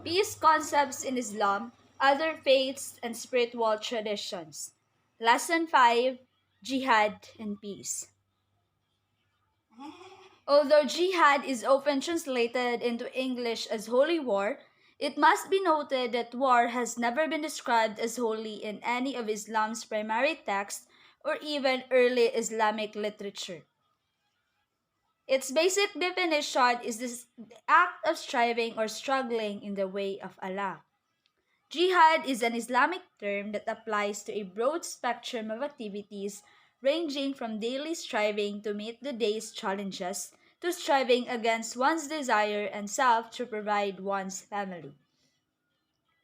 Peace concepts in Islam, other faiths, and spiritual traditions. Lesson 5: Jihad and Peace. Although jihad is often translated into English as holy war, it must be noted that war has never been described as holy in any of Islam's primary texts or even early Islamic literature. Its basic definition is the act of striving or struggling in the way of Allah. Jihad is an Islamic term that applies to a broad spectrum of activities ranging from daily striving to meet the day's challenges to striving against one's desire and self to provide one's family.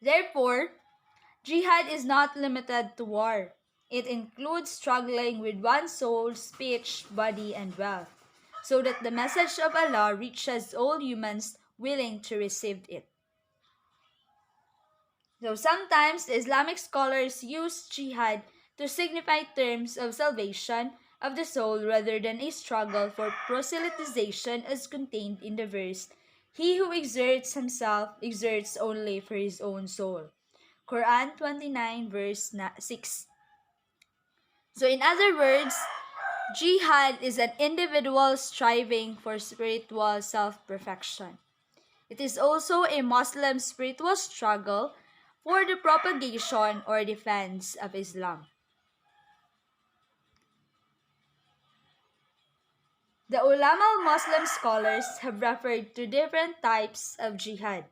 Therefore, jihad is not limited to war. It includes struggling with one's soul, speech, body, and wealth, so that the message of Allah reaches all humans willing to receive it. Though sometimes the Islamic scholars use jihad to signify terms of salvation of the soul rather than a struggle for proselytization as contained in the verse, "He who exerts himself exerts only for his own soul." Quran 29 verse 6. So in other words, jihad is an individual striving for spiritual self-perfection. It is also a Muslim spiritual struggle for the propagation or defense of Islam. The ulama Muslim scholars have referred to different types of jihad,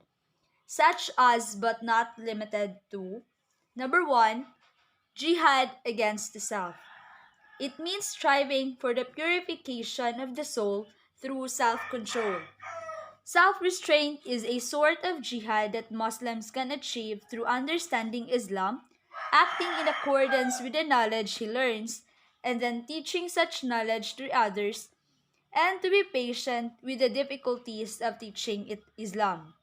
such as but not limited to: number 1, jihad against the self. It means striving for the purification of the soul through self-control. Self-restraint is a sort of jihad that Muslims can achieve through understanding Islam, acting in accordance with the knowledge he learns, and then teaching such knowledge to others, and to be patient with the difficulties of teaching Islam.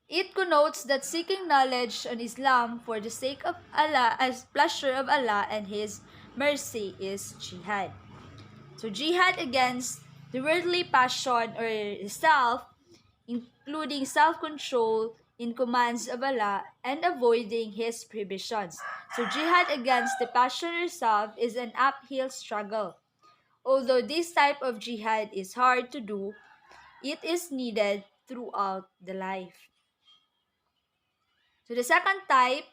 It connotes that seeking knowledge on Islam for the sake of Allah, as pleasure of Allah and His mercy, is jihad. So jihad against the worldly passion or self, including self-control in commands of Allah and avoiding His prohibitions. So jihad against the passion or self is an uphill struggle. Although this type of jihad is hard to do, it is needed throughout the life. So the second type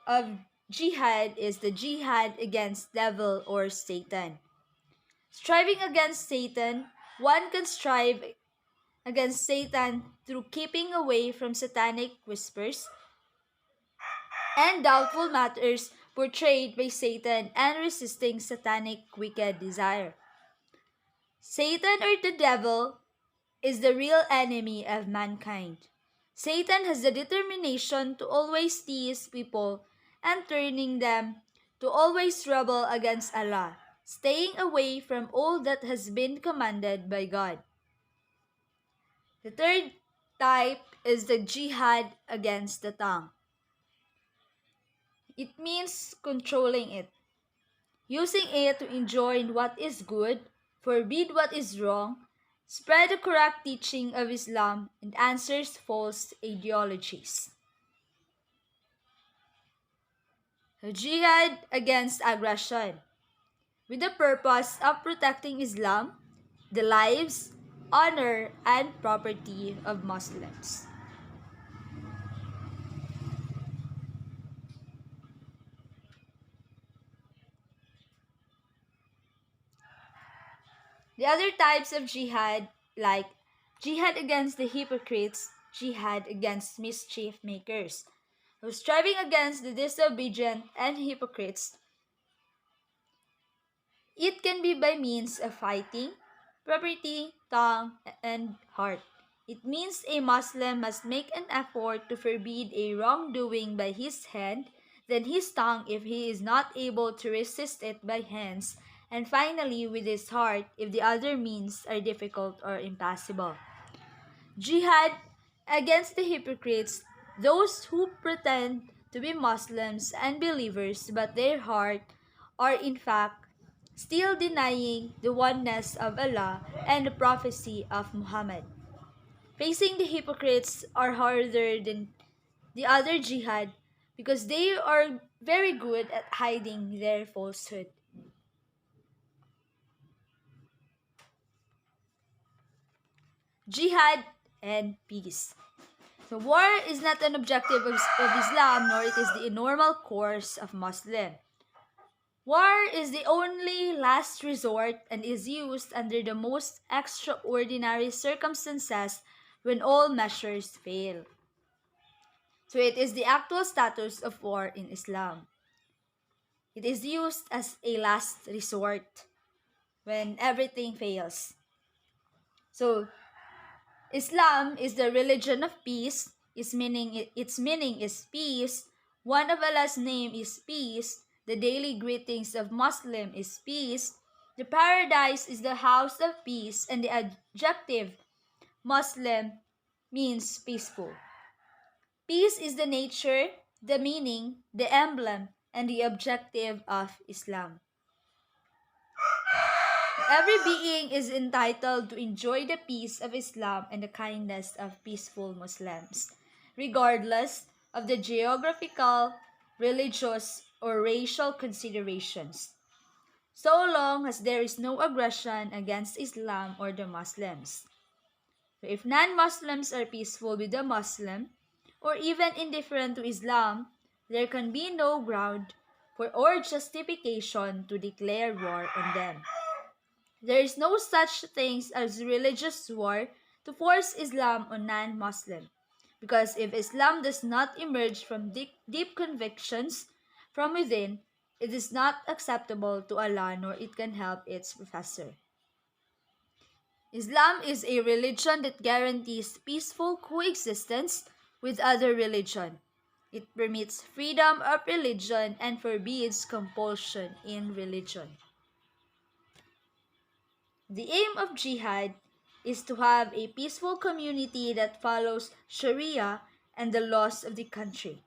of jihad is the jihad against devil or Satan. Striving against Satan, one can strive against Satan through keeping away from satanic whispers and doubtful matters portrayed by Satan and resisting satanic wicked desire. Satan or the devil is the real enemy of mankind. Satan has the determination to always tease people and turning them to always rebel against Allah, staying away from all that has been commanded by God. The third type is the jihad against the tongue. It means controlling it, using it to enjoin what is good, forbid what is wrong, spread the correct teaching of Islam, and answers false ideologies. The jihad against aggression, with the purpose of protecting Islam, the lives, honor, and property of Muslims. The other types of jihad, like jihad against the hypocrites, jihad against mischief makers, who striving against the disobedient and hypocrites. It can be by means of fighting, property, tongue, and heart. It means a Muslim must make an effort to forbid a wrongdoing by his hand, then his tongue if he is not able to resist it by hands, and finally with his heart if the other means are difficult or impossible. Jihad against the hypocrites, those who pretend to be Muslims and believers but their heart are in fact still denying the oneness of Allah and the prophecy of Muhammad. Facing the hypocrites are harder than the other jihad because they are very good at hiding their falsehood. Jihad and peace. So war is not an objective of Islam, nor it is the normal course of Muslim. War is the only last resort and is used under the most extraordinary circumstances when all measures fail. So it is the actual status of war in Islam. It is used as a last resort when everything fails. So Islam is the religion of peace. Its meaning is peace. One of Allah's name is peace. The daily greetings of Muslim is peace. The paradise is the house of peace, and the adjective Muslim means peaceful. Peace is the nature, the meaning, the emblem, and the objective of Islam. Every being is entitled to enjoy the peace of Islam and the kindness of peaceful Muslims, regardless of the geographical, religious, or racial considerations, so long as there is no aggression against Islam or the Muslims. So if non-Muslims are peaceful with the Muslim, or even indifferent to Islam, there can be no ground for or justification to declare war on them. There is no such thing as religious war to force Islam on non-Muslim, because if Islam does not emerge from deep convictions from within, it is not acceptable to Allah nor it can help its professor. Islam is a religion that guarantees peaceful coexistence with other religion. It permits freedom of religion and forbids compulsion in religion. The aim of jihad is to have a peaceful community that follows Sharia and the laws of the country.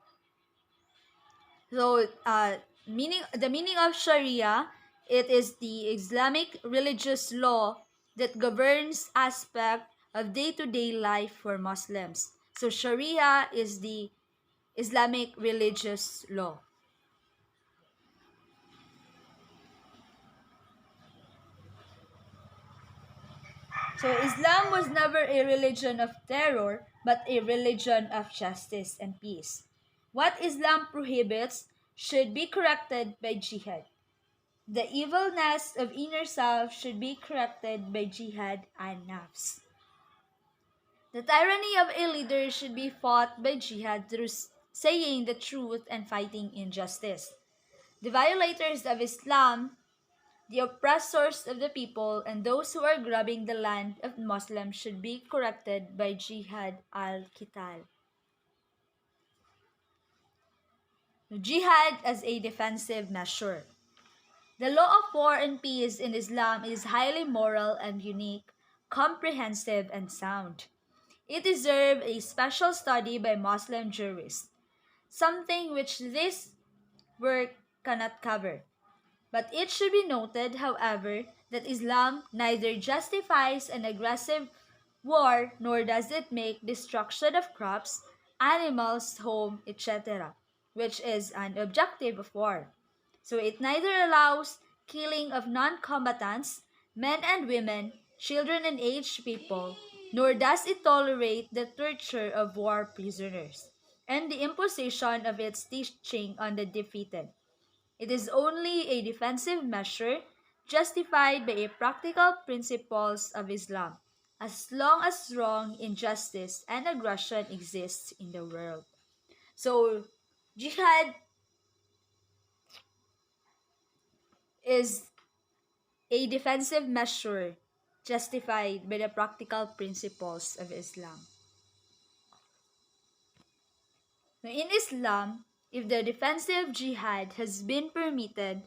So, the meaning of Sharia, it is the Islamic religious law that governs aspect of day-to-day life for Muslims. So, Sharia is the Islamic religious law. So Islam was never a religion of terror, but a religion of justice and peace. What Islam prohibits should be corrected by jihad. The evilness of inner self should be corrected by jihad and nafs. The tyranny of a leader should be fought by jihad through saying the truth and fighting injustice. The violators of Islam, the oppressors of the people, and those who are grabbing the land of Muslims should be corrected by Jihad al-Qital. Jihad as a defensive measure. The law of war and peace in Islam is highly moral and unique, comprehensive and sound. It deserves a special study by Muslim jurists, something which this work cannot cover. But it should be noted, however, that Islam neither justifies an aggressive war nor does it make destruction of crops, animals, home, etc., which is an objective of war. So it neither allows killing of non-combatants, men and women, children and aged people, nor does it tolerate the torture of war prisoners and the imposition of its teaching on the defeated. It is only a defensive measure justified by a practical principles of Islam, as long as wrong, injustice, and aggression exists in the world. So, jihad is a defensive measure justified by the practical principles of Islam. Now, in Islam, if the defensive jihad has been permitted,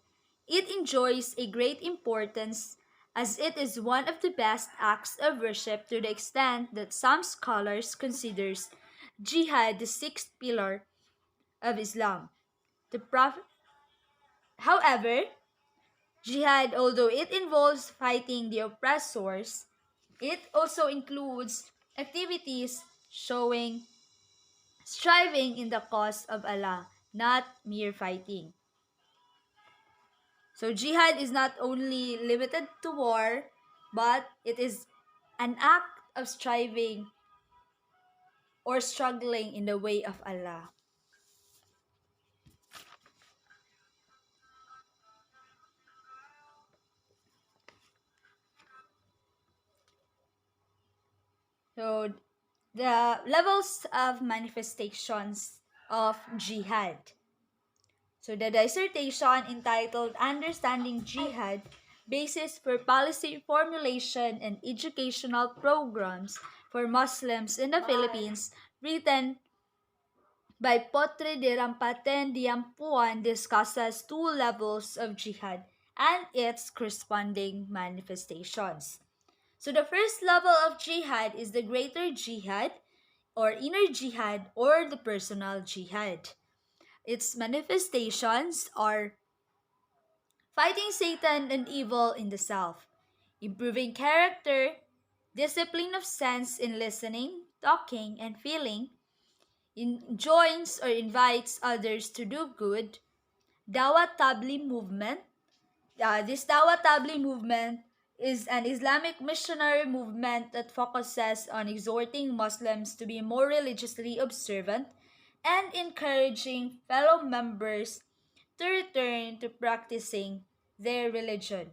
it enjoys a great importance as it is one of the best acts of worship to the extent that some scholars considers jihad the sixth pillar of Islam. The Prophet, however, jihad, although it involves fighting the oppressors, it also includes activities showing striving in the cause of Allah, not mere fighting. So jihad is not only limited to war, but it is an act of striving or struggling in the way of Allah. So the levels of manifestations of jihad. So the dissertation entitled Understanding Jihad, Basis for Policy Formulation and Educational Programs for Muslims in the Philippines, written by Potre de Rampaten Diampuan, discusses two levels of jihad and its corresponding manifestations. So the first level of jihad is the greater jihad or inner jihad or the personal jihad. Its manifestations are fighting Satan and evil in the self, improving character, discipline of sense in listening, talking, and feeling, joins or invites others to do good, Dawat Tabli movement. This Dawat Tabli movement is an Islamic missionary movement that focuses on exhorting Muslims to be more religiously observant and encouraging fellow members to return to practicing their religion.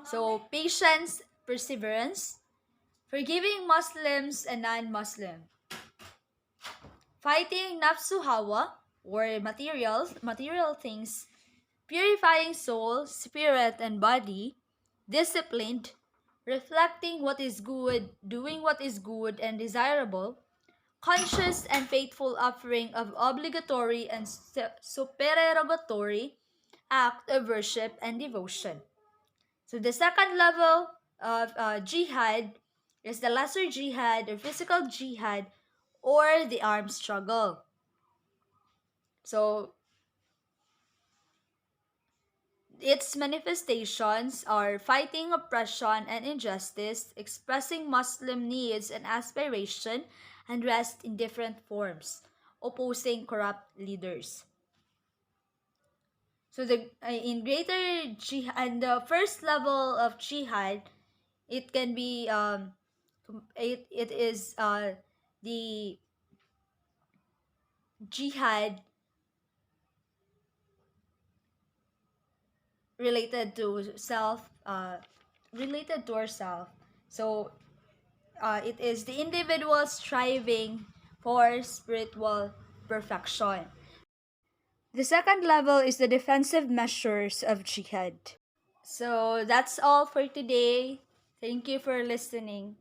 So, patience, perseverance, forgiving Muslims and non-Muslim, fighting nafsu hawa or material things, purifying soul, spirit, and body, disciplined, reflecting what is good, doing what is good and desirable, conscious and faithful offering of obligatory and supererogatory act of worship and devotion. So the second level of jihad is the lesser jihad or physical jihad or the armed struggle. So its manifestations are fighting oppression and injustice, expressing Muslim needs and aspiration, and rest in different forms, opposing corrupt leaders. So the in greater jihad, and the first level of jihad, it can be it is the jihad related to self, related to ourself. So it is the individual striving for spiritual perfection. The second level is the defensive measures of jihad. So that's all for today. Thank you for listening.